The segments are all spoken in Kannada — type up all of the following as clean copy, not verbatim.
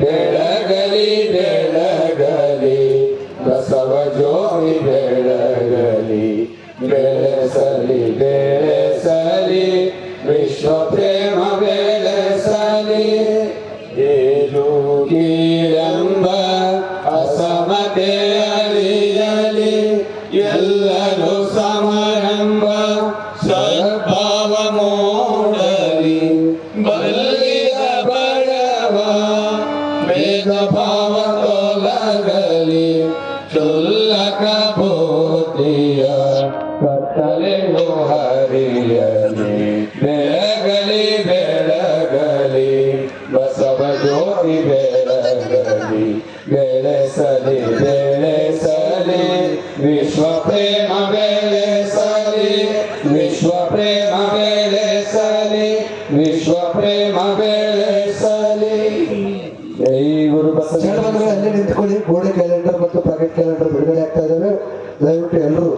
ಬೆಳಗಲಿ ಬೆಳಗಲಿ ಬಸವ ಜ್ಯೋತಿ ಬೆಳಗಲಿ ಬೆಳೆಸಲಿ ಬೆಳೆಸಲಿ ವಿಶ್ವ ಪ್ರೇಮ ಬೆಳೆಸಲಿ ಏಳು ಕೀಳೆಂಬ ಅಸಮತೆ ಅಳಿಯಲಿ ಎಲ್ಲರೂ ಸಮರೆಂಬ ಸದ್ಭಾವ ಮೂಡಲಿ ಬಲ್ಲಿದ ಬಡವ ಭೇದ ಭಾವ ತೊಲಗಲಿ ಕ್ಷುಲ್ಲಕ ಬುದ್ಧಿಯ ಕತ್ತಲೆಯು ಹರಿಯಲಿ ಬೆಳಗಲಿ ಬೆಳಗಲಿ ಬಸವ ಜ್ಯೋತಿ ಬೆಳಗಲಿ ಬೆಳೆಸಲಿ ಬೆಳೆಸಲಿ ವಿಶ್ವ ಪ್ರೇಮ ಬೆಳೆಸಲಿ ವಿಶ್ವ ಪ್ರೇಮ ಬೆಳೆಸಲಿ ವಿಶ್ವ ಪ್ರೇಮ ಬೆಳೆಸಲಿ. ಜೈ ಗುರು ಬಸವ. ಅಲ್ಲೇ ನಿಂತ್ಕೊಳ್ಳಿ. ಗೋಡೆ ಕ್ಯಾಲೆಂಡರ್ ಮತ್ತು ಪ್ಯಾಕೆಟ್ ಕ್ಯಾಲೆಂಡರ್ ಬಿಡುಗಡೆ ಆಗ್ತಾ ಇದ್ದಾವೆ. ದಯವಿಟ್ಟು ಎಲ್ಲರೂ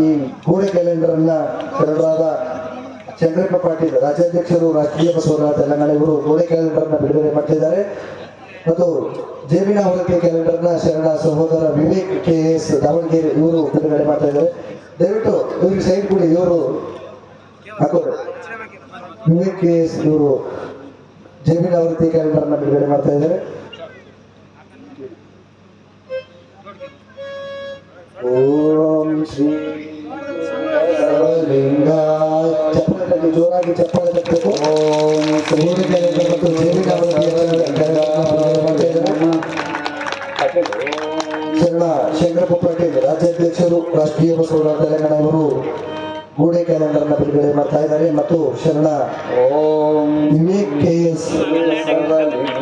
ಈ ಗೋಡೆ ಕ್ಯಾಲೆಂಡರ್ ಅನ್ನ ಶರಣರಾದ ಚಂದ್ರಪ್ಪ ಪಾಟೀಲ್ ರಾಜ್ಯಾಧ್ಯಕ್ಷರು ರಾಷ್ಟ್ರೀಯ ಬಸವರಾಜ ತೆಲಂಗಾಣ ಇವರು ಗೋಡೆ ಕ್ಯಾಲೆಂಡರ್ ನ ಬಿಡುಗಡೆ ಮಾಡ್ತಿದ್ದಾರೆ. ಮತ್ತು ಜೇಬಿನ ಹೊರಕೆ ಕ್ಯಾಲೆಂಡರ್ನ ಶರಣ ಸಹೋದರ ವಿವೇಕ್ KS ದಾವಣಗೆರೆ ಇವರು ಬಿಡುಗಡೆ ಮಾಡ್ತಾ ಇದ್ದಾರೆ. ದಯವಿಟ್ಟು ಇವ್ರಿಗೆ ಸೈಡ್ ಕೊಡಿ. ಇವರು ಹಾಕೋರು ವಿವೇಕ್ KS ಇವರು ಜೇಬಿನ ಹೊರಕೆ ಕ್ಯಾಲೆಂಡರ್ನ ಬಿಡುಗಡೆ ಮಾಡ್ತಾ ಇದ್ದಾರೆ. ಓಂ ಶ್ರೀ ಲಿಂಗಾಯ. ಚಪ್ಪಲಿ ಜೋರಾಗಿ ಚಪ್ಪಾಳೆ ತಟ್ಟಬೇಕು. ಓಂ ಶ್ರೀ ಕ್ಯಾಲೆಂಡರ್ ಮತ್ತು ಜೇಬಿನ ಶರಣ ಶಂಕರಪ್ಪ ಪಾಟೀಲ್ ರಾಜ್ಯಾಧ್ಯಕ್ಷರು ರಾಷ್ಟ್ರೀಯ ಬಸವರಾಜ ತೆಲಂಗಾಣ ಇವರು ಗೋಡೆ ಕ್ಯಾಲೆಂಡರ್ ನ ಬಿಡುಗಡೆ ಮಾಡ್ತಾ ಇದ್ದಾರೆ. ಮತ್ತು ಶರಣ ವಿವೇಕ್ KS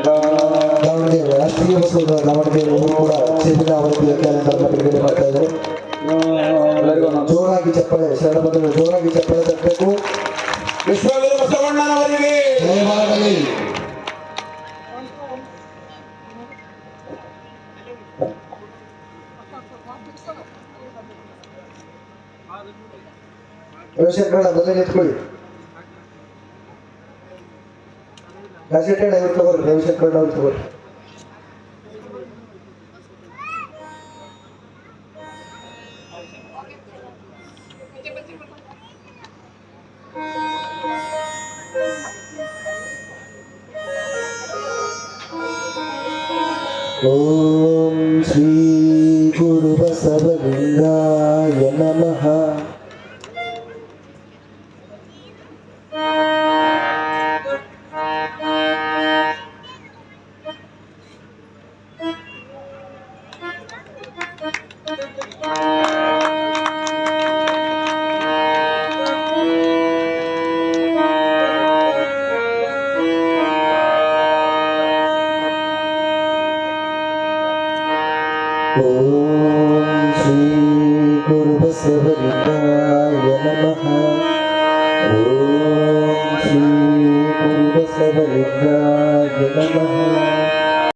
ದಾವಣಗೆರೆ ರಾಷ್ಟ್ರೀಯ ಬಸವರಾಜ ದಾವಣಗೆರೆ ಇವರು ಕೂಡ ಜೇಬಿನ ಅವಧಿಯ ಕ್ಯಾಲೆಂಡರ್ ನ ಬಿಡುಗಡೆ ಮಾಡ್ತಾ ಇದ್ದಾರೆ. ಜೋರಾಗಿ ಚಪ್ಪಾಳೆ ಶರಣ ಬಂಧುಗಳು ಜೋರಾಗಿ ಚಪ್ಪಾಳೆ ತಟ್ಟಬೇಕು. ವಿಶ್ವಗುರು ಬಸವಣ್ಣನವರಿಗೆ ಜಯವಾಗಲಿ. ರವಿಶಂಕರಣ್ಣ ಮೊದಲೇ ನಿಂತ್ಕೊಳ್ಳಿ. ರಾಜಶೇಖರಣ್ಣ ಇವ್ರು ತಗೋರಿ. ರವಿಶಂಕರಣ್ಣ ಅವ್ರು ತಗೋರಿ. ಓಂ ಶ್ರೀ ಗುರು ಬಸವಲಿಂಗಾಯ ನಮಃ. ಓಂ ಶ್ರೀ ಗುರು ಬಸವಲಿಂಗಾಯ